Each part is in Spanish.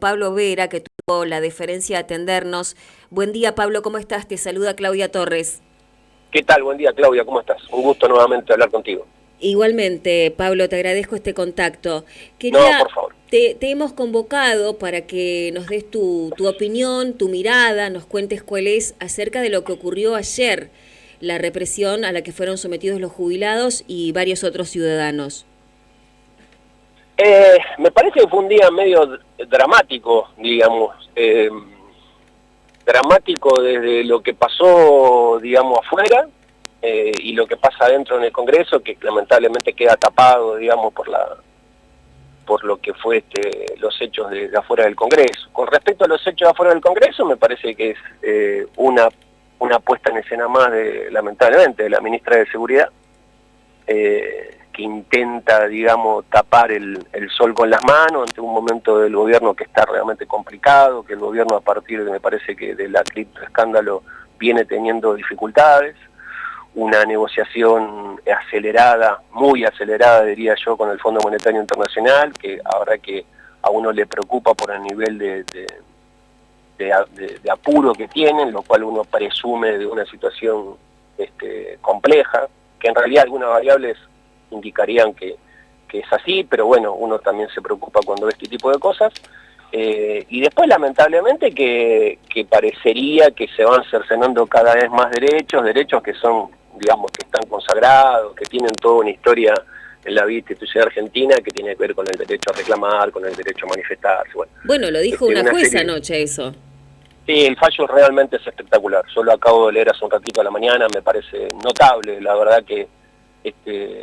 Pablo Vera, que tuvo la deferencia de atendernos. Buen día, Pablo, ¿cómo estás? Te saluda Claudia Torres. ¿Qué tal? Buen día, Claudia, ¿cómo estás? Un gusto nuevamente hablar contigo. Igualmente, Pablo, te agradezco este contacto. No, por favor. Te hemos convocado para que nos des tu opinión, tu mirada, nos cuentes cuál es acerca de lo que ocurrió ayer, la represión a la que fueron sometidos los jubilados y varios otros ciudadanos. Me parece que fue un día medio dramático, digamos. Dramático desde lo que pasó, digamos, afuera y lo que pasa adentro en el Congreso, que lamentablemente queda tapado, digamos, por lo que fue los hechos de afuera del Congreso. Con respecto a los hechos de afuera del Congreso, me parece que es una puesta en escena más, lamentablemente, de la ministra de Seguridad, que intenta, digamos, tapar el sol con las manos ante un momento del gobierno que está realmente complicado, que el gobierno a partir de, me parece que de la criptoescándalo viene teniendo dificultades, una negociación acelerada, muy acelerada diría yo, con el Fondo Monetario Internacional, que ahora que a uno le preocupa por el nivel de apuro que tienen, lo cual uno presume de una situación compleja, que en realidad algunas variables indicarían que es así, pero bueno, uno también se preocupa cuando ve este tipo de cosas. Y después, lamentablemente, que parecería que se van cercenando cada vez más derechos que son, digamos, que están consagrados, que tienen toda una historia en la vida institucional argentina que tiene que ver con el derecho a reclamar, con el derecho a manifestarse. Bueno, lo dijo una jueza anoche eso. Sí, el fallo realmente es espectacular. Yo lo acabo de leer hace un ratito a la mañana, me parece notable, la verdad que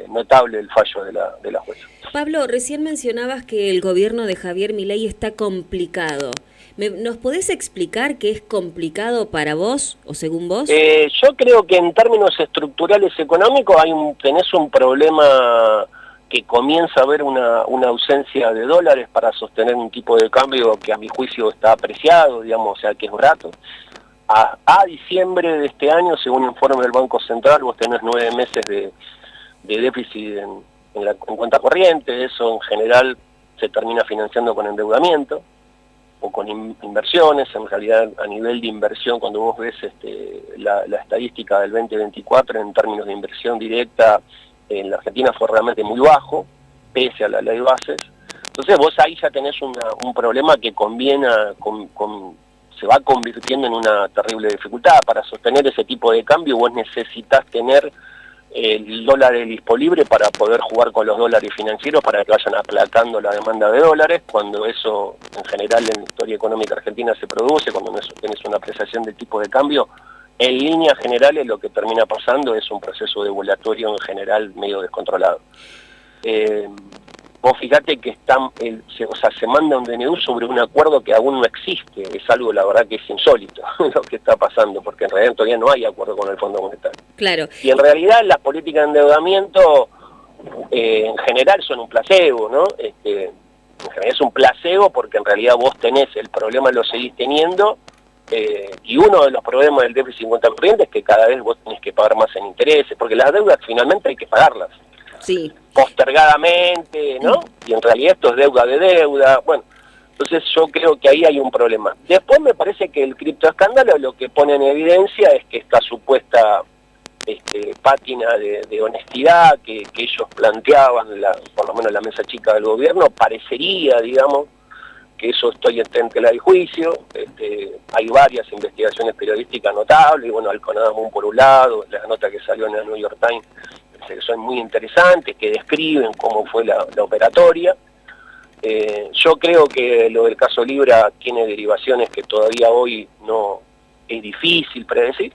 notable el fallo de la jueza. Pablo, recién mencionabas que el gobierno de Javier Milei está complicado. ¿Nos podés explicar qué es complicado para vos o según vos? Yo creo que en términos estructurales económicos tenés un problema que comienza a haber una ausencia de dólares para sostener un tipo de cambio que a mi juicio está apreciado, digamos, o sea que es barato. A diciembre de este año, según informe del Banco Central, vos tenés 9 meses de déficit en cuenta corriente. Eso en general se termina financiando con endeudamiento o con inversiones. En realidad, a nivel de inversión, cuando vos ves la estadística del 2024 en términos de inversión directa, en la Argentina fue realmente muy bajo, pese a la ley de bases. Entonces vos ahí ya tenés un problema que se va convirtiendo en una terrible dificultad. Para sostener ese tipo de cambio vos necesitas tener el dólar el libre para poder jugar con los dólares financieros para que vayan aplacando la demanda de dólares, cuando eso en general en la historia económica argentina se produce, cuando tenés una apreciación del tipo de cambio. En líneas generales lo que termina pasando es un proceso devaluatorio en general medio descontrolado. Vos fíjate que se manda un DNU sobre un acuerdo que aún no existe. Es algo, la verdad, que es insólito lo que está pasando, porque en realidad todavía no hay acuerdo con el Fondo Monetario. Claro. Y en realidad las políticas de endeudamiento en general son un placebo, ¿no? En general es un placebo porque en realidad vos tenés el problema, lo seguís teniendo, y uno de los problemas del déficit en cuenta corriente es que cada vez vos tenés que pagar más en intereses, porque las deudas finalmente hay que pagarlas. Sí. Postergadamente, ¿no? Y en realidad esto es deuda de deuda. Bueno, entonces yo creo que ahí hay un problema. Después me parece que el criptoescándalo lo que pone en evidencia es que esta supuesta pátina de honestidad que ellos planteaban, por lo menos la mesa chica del gobierno, parecería, digamos, que eso estoy en tela de juicio. Hay varias investigaciones periodísticas notables, y bueno, Alconadamun por un lado, la nota que salió en el New York Times, que son muy interesantes, que describen cómo fue la operatoria. Yo creo que lo del caso Libra tiene derivaciones que todavía hoy no es difícil predecir.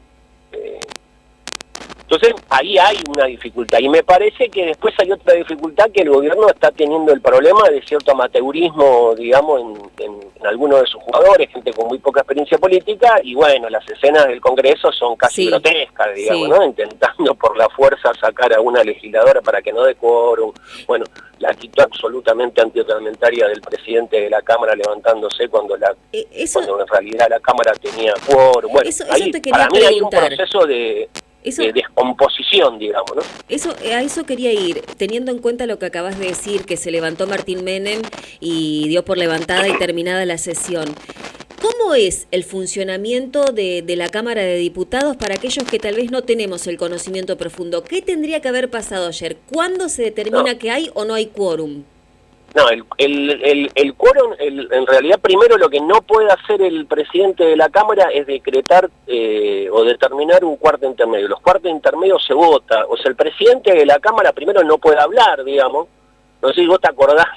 Entonces ahí hay una dificultad, y me parece que después hay otra dificultad, que el gobierno está teniendo el problema de cierto amateurismo, digamos, en algunos de sus jugadores, gente con muy poca experiencia política, y bueno, las escenas del Congreso son casi grotescas, digamos, ¿no? Intentando por la fuerza sacar a una legisladora para que no dé quórum. Bueno, la actitud absolutamente antiparlamentaria del presidente de la Cámara levantándose cuando en realidad la Cámara tenía quórum. Bueno, eso ahí te quería para mí preguntar. hay un proceso de Eso, de descomposición, digamos, ¿no? a eso quería ir, teniendo en cuenta lo que acabas de decir, que se levantó Martín Menem y dio por levantada y terminada la sesión. ¿Cómo es el funcionamiento de la Cámara de Diputados para aquellos que tal vez no tenemos el conocimiento profundo? ¿Qué tendría que haber pasado ayer? ¿Cuándo se No, determina que hay o no hay quórum? no, el quórum, en realidad primero lo que no puede hacer el presidente de la Cámara es decretar o determinar un cuarto intermedio. Los cuartos intermedios se vota, o sea, el presidente de la Cámara primero no puede hablar, digamos. No sé si vos te acordás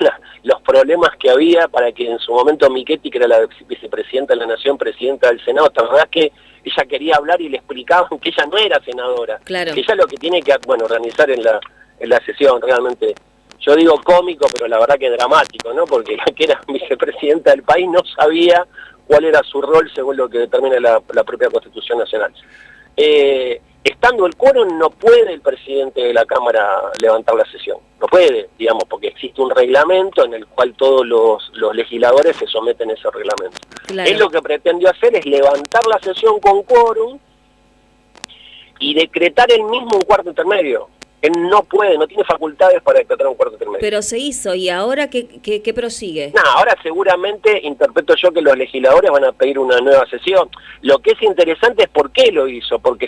los problemas que había para que en su momento Michetti, que era la vicepresidenta de la Nación, presidenta del Senado, ¿te acordás que ella quería hablar y le explicaban que ella no era senadora? Claro. Que ella lo que tiene que, bueno, organizar en la sesión, realmente. Yo digo cómico, pero la verdad que dramático, ¿no? Porque la que era vicepresidenta del país no sabía cuál era su rol según lo que determina la propia Constitución Nacional. Estando el quórum, no puede el presidente de la Cámara levantar la sesión. No puede, digamos, porque existe un reglamento en el cual todos los legisladores se someten a ese reglamento. Claro. Él lo que pretendió hacer es levantar la sesión con quórum y decretar él mismo un cuarto intermedio. Él no puede, no tiene facultades para decretar un cuarto intermedio. Pero se hizo, ¿y ahora qué prosigue? No, ahora seguramente interpreto yo que los legisladores van a pedir una nueva sesión. Lo que es interesante es por qué lo hizo, porque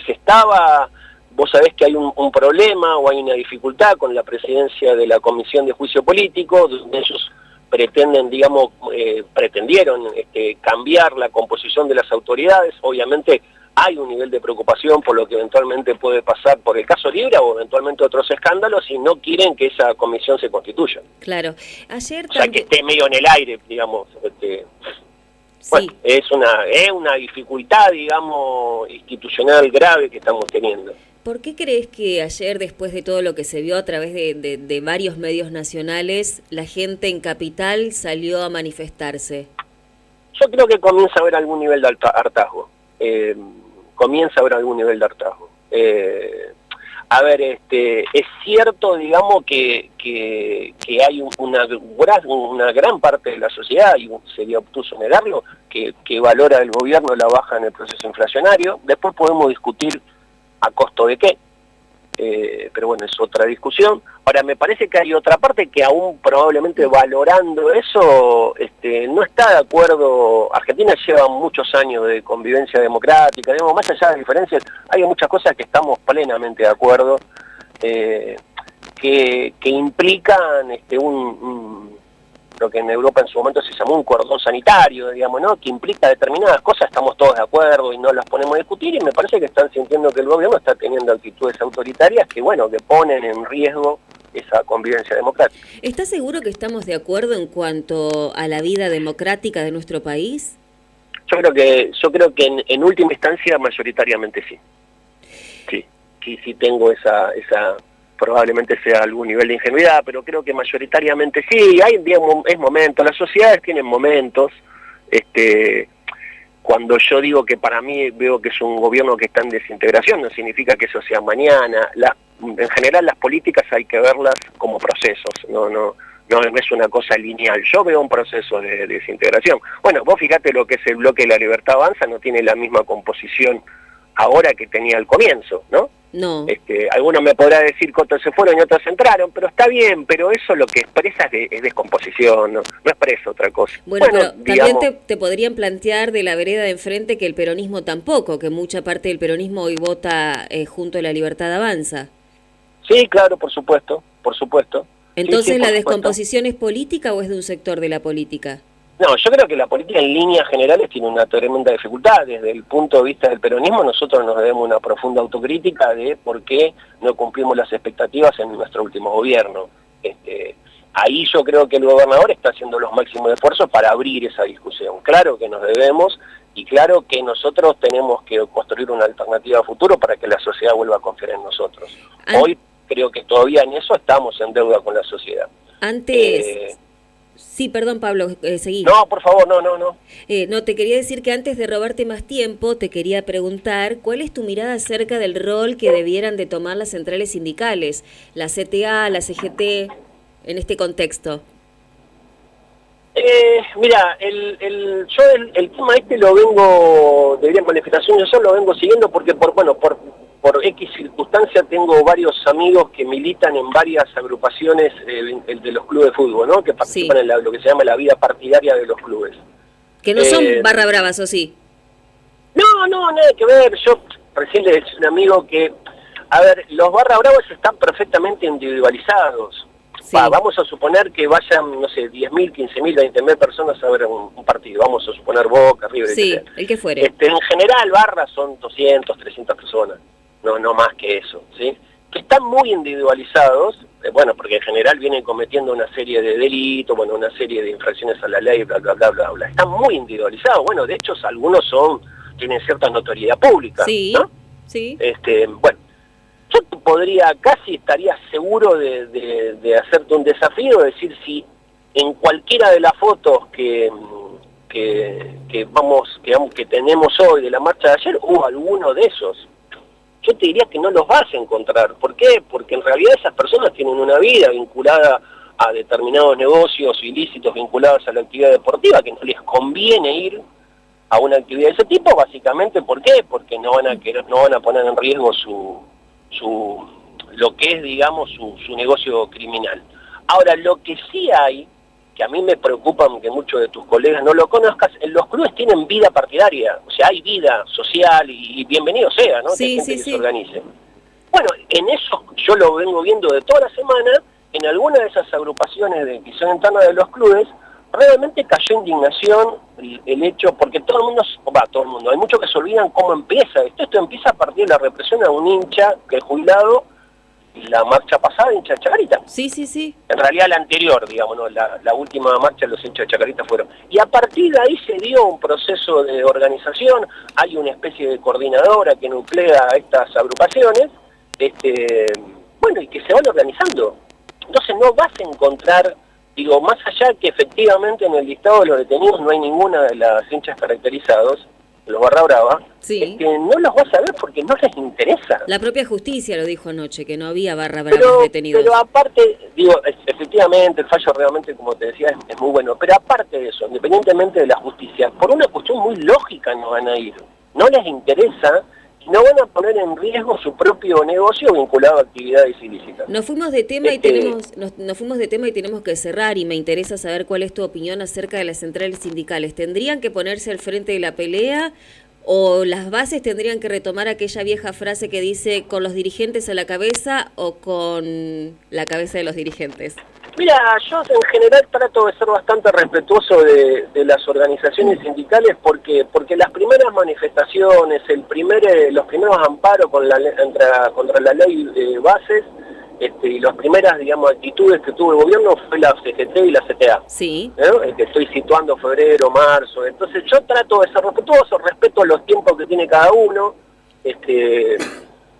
vos sabés que hay un problema o hay una dificultad con la presidencia de la Comisión de Juicio Político, donde ellos pretendieron cambiar la composición de las autoridades. Obviamente hay un nivel de preocupación por lo que eventualmente puede pasar por el caso Libra o eventualmente otros escándalos y no quieren que esa comisión se constituya. Claro. Ayer o sea, que esté medio en el aire, digamos. Sí. Bueno, es una dificultad, digamos, institucional grave que estamos teniendo. ¿Por qué crees que ayer, después de todo lo que se vio a través de varios medios nacionales, la gente en Capital salió a manifestarse? Yo creo que comienza a haber algún nivel de hartazgo. A ver, es cierto, digamos, que hay una gran parte de la sociedad, y sería obtuso negarlo, que valora el gobierno la baja en el proceso inflacionario. Después podemos discutir a costo de qué, pero bueno, es otra discusión. Ahora, me parece que hay otra parte que aún probablemente valorando eso, no está de acuerdo. Argentina lleva muchos años de convivencia democrática, digamos, más allá de diferencias, hay muchas cosas que estamos plenamente de acuerdo, que implican lo que en Europa en su momento se llamó un cordón sanitario, digamos, ¿no? Que implica determinadas cosas, estamos todos de acuerdo y no las ponemos a discutir, y me parece que están sintiendo que el gobierno está teniendo actitudes autoritarias que, bueno, que ponen en riesgo esa convivencia democrática. ¿Estás seguro que estamos de acuerdo en cuanto a la vida democrática de nuestro país? Yo creo que en última instancia mayoritariamente sí. Sí tengo esa probablemente sea algún nivel de ingenuidad, pero creo que mayoritariamente sí. Es momento, las sociedades tienen momentos. Cuando yo digo que para mí veo que es un gobierno que está en desintegración, no significa que eso sea mañana. En general las políticas hay que verlas como procesos, no es una cosa lineal. Yo veo un proceso de desintegración. Bueno, vos fíjate lo que es el bloque de La Libertad Avanza, no tiene la misma composición ahora que tenía al comienzo, ¿no? No. Algunos me podrán decir que otros se fueron y otros entraron, pero está bien, pero eso lo que expresa es descomposición, no expresa otra cosa. Bueno, pero digamos, también te podrían plantear de la vereda de enfrente que el peronismo tampoco, que mucha parte del peronismo hoy vota junto a La Libertad Avanza. Sí, claro, por supuesto. Entonces, sí, ¿la descomposición es política o es de un sector de la política? No, yo creo que la política en líneas generales tiene una tremenda dificultad. Desde el punto de vista del peronismo, nosotros nos debemos una profunda autocrítica de por qué no cumplimos las expectativas en nuestro último gobierno. Ahí yo creo que el gobernador está haciendo los máximos esfuerzos para abrir esa discusión. Claro que nos debemos y claro que nosotros tenemos que construir una alternativa a futuro para que la sociedad vuelva a confiar en nosotros. Hoy creo que todavía en eso estamos en deuda con la sociedad. Antes... Sí, perdón, Pablo, seguí. No, por favor, no. No, te quería decir que antes de robarte más tiempo, te quería preguntar cuál es tu mirada acerca del rol que debieran de tomar las centrales sindicales, la CTA, la CGT, en este contexto. Mira, yo el tema lo vengo, de manifestación, yo lo vengo siguiendo porque por por X circunstancia tengo varios amigos que militan en varias agrupaciones de los clubes de fútbol, ¿no? Que participan en lo que se llama la vida partidaria de los clubes. Que no son barra bravas, ¿o sí? No, nada que ver. Yo recién le decía a un amigo que, a ver, los barra bravos están perfectamente individualizados. Sí. Vamos a suponer que vayan, no sé, 10.000, 15.000, 20.000 personas a ver un partido. Vamos a suponer Boca, River, sí, etc. el que fuere. En general, barras son 200, 300 personas. No más que eso, ¿sí? Que están muy individualizados, bueno, porque en general vienen cometiendo una serie de delitos, bueno, una serie de infracciones a la ley, bla, bla, bla, bla, bla. Están muy individualizados. Bueno, de hecho, algunos tienen cierta notoriedad pública, sí, ¿no? Sí. Bueno, yo estaría seguro de hacerte un desafío, de decir si en cualquiera de las fotos que tenemos hoy de la marcha de ayer, hubo alguno de esos. Yo te diría que no los vas a encontrar. ¿Por qué? Porque en realidad esas personas tienen una vida vinculada a determinados negocios ilícitos vinculados a la actividad deportiva, que no les conviene ir a una actividad de ese tipo, básicamente. ¿Por qué? Porque no van a poner en riesgo lo que es, digamos, su negocio criminal. Ahora, lo que sí hay, que a mí me preocupa que muchos de tus colegas no lo conozcas, los clubes tienen vida partidaria, o sea, hay vida social y bienvenido sea, ¿no? Sí, que hay gente que sí. se organice. Bueno, en eso yo lo vengo viendo de toda la semana, en alguna de esas agrupaciones que son internas de los clubes, realmente cayó indignación el hecho, porque todo el mundo, hay muchos que se olvidan cómo empieza esto. Esto empieza a partir de la represión a un hincha que es jubilado, la marcha pasada, hincha de Chacarita. Sí. En realidad la anterior, digamos, ¿no? La última marcha los hinchas de Chacarita fueron. Y a partir de ahí se dio un proceso de organización, hay una especie de coordinadora que nuclea a estas agrupaciones, bueno, y que se van organizando. Entonces no vas a encontrar, digo, más allá que efectivamente en el listado de los detenidos no hay ninguna de las hinchas caracterizados, los barra brava, sí. No los vas a ver porque no les interesa. La propia justicia lo dijo anoche, que no había barra bravas detenidos. Pero aparte, digo, efectivamente el fallo realmente, como te decía, es muy bueno, pero aparte de eso, independientemente de la justicia, por una cuestión muy lógica no van a ir, no les interesa y no van a poner en riesgo su propio negocio vinculado a actividades ilícitas. Nos fuimos de tema y tenemos que cerrar, y me interesa saber cuál es tu opinión acerca de las centrales sindicales. ¿Tendrían que ponerse al frente de la pelea o las bases tendrían que retomar aquella vieja frase que dice con los dirigentes a la cabeza o con la cabeza de los dirigentes? Mira, yo en general trato de ser bastante respetuoso de las organizaciones sindicales porque las primeras manifestaciones, los primeros amparos contra la ley de bases, y las primeras, digamos, actitudes que tuvo el gobierno fue la CGT y la CTA. Sí. Que estoy situando febrero, marzo. Entonces yo trato de ser respetuoso, respeto los tiempos que tiene cada uno.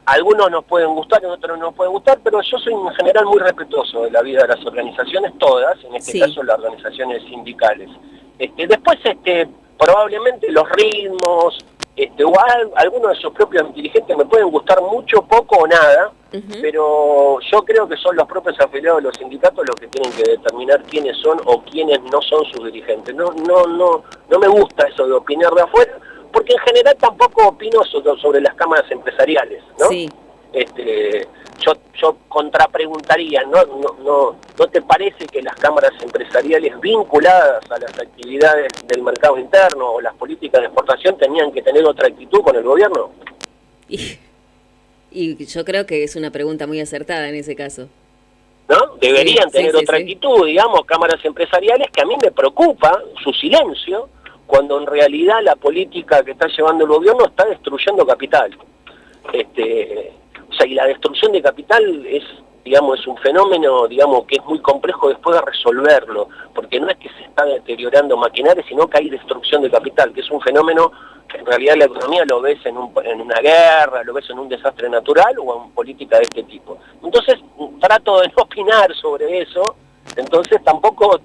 Algunos nos pueden gustar, otros no nos pueden gustar, pero yo soy en general muy respetuoso de la vida de las organizaciones, todas, en este caso las organizaciones sindicales. Después, probablemente los ritmos, o algunos de sus propios dirigentes me pueden gustar mucho, poco o nada, pero yo creo que son los propios afiliados de los sindicatos los que tienen que determinar quiénes son o quiénes no son sus dirigentes. No me gusta eso de opinar de afuera, porque en general tampoco opino sobre las cámaras empresariales, ¿no? Sí. Yo contrapreguntaría, ¿no te parece que las cámaras empresariales vinculadas a las actividades del mercado interno o las políticas de exportación tenían que tener otra actitud con el gobierno? Y yo creo que es una pregunta muy acertada en ese caso. ¿No? Deberían tener otra actitud, digamos, cámaras empresariales, que a mí me preocupa su silencio, cuando en realidad la política que está llevando el gobierno está destruyendo capital. Y la destrucción de capital es un fenómeno, que es muy complejo después de resolverlo, porque no es que se está deteriorando maquinaria, sino que hay destrucción de capital, que es un fenómeno que en realidad la economía lo ves en una guerra, lo ves en un desastre natural o en política de este tipo. Entonces trato de no opinar sobre eso, entonces tampoco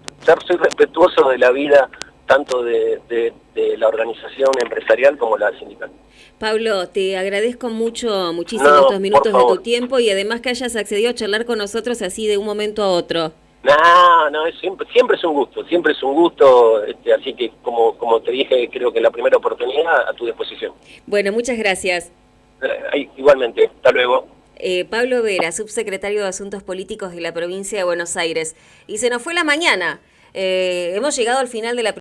soy respetuoso de la vida tanto de la organización empresarial como la sindical. Pablo, te agradezco muchísimo estos minutos de tu tiempo y además que hayas accedido a charlar con nosotros así de un momento a otro. Siempre es un gusto, así que como te dije, creo que la primera oportunidad a tu disposición. Bueno, muchas gracias. Igualmente, hasta luego. Pablo Vera, subsecretario de Asuntos Políticos de la provincia de Buenos Aires. Y se nos fue la mañana. Hemos llegado al final de la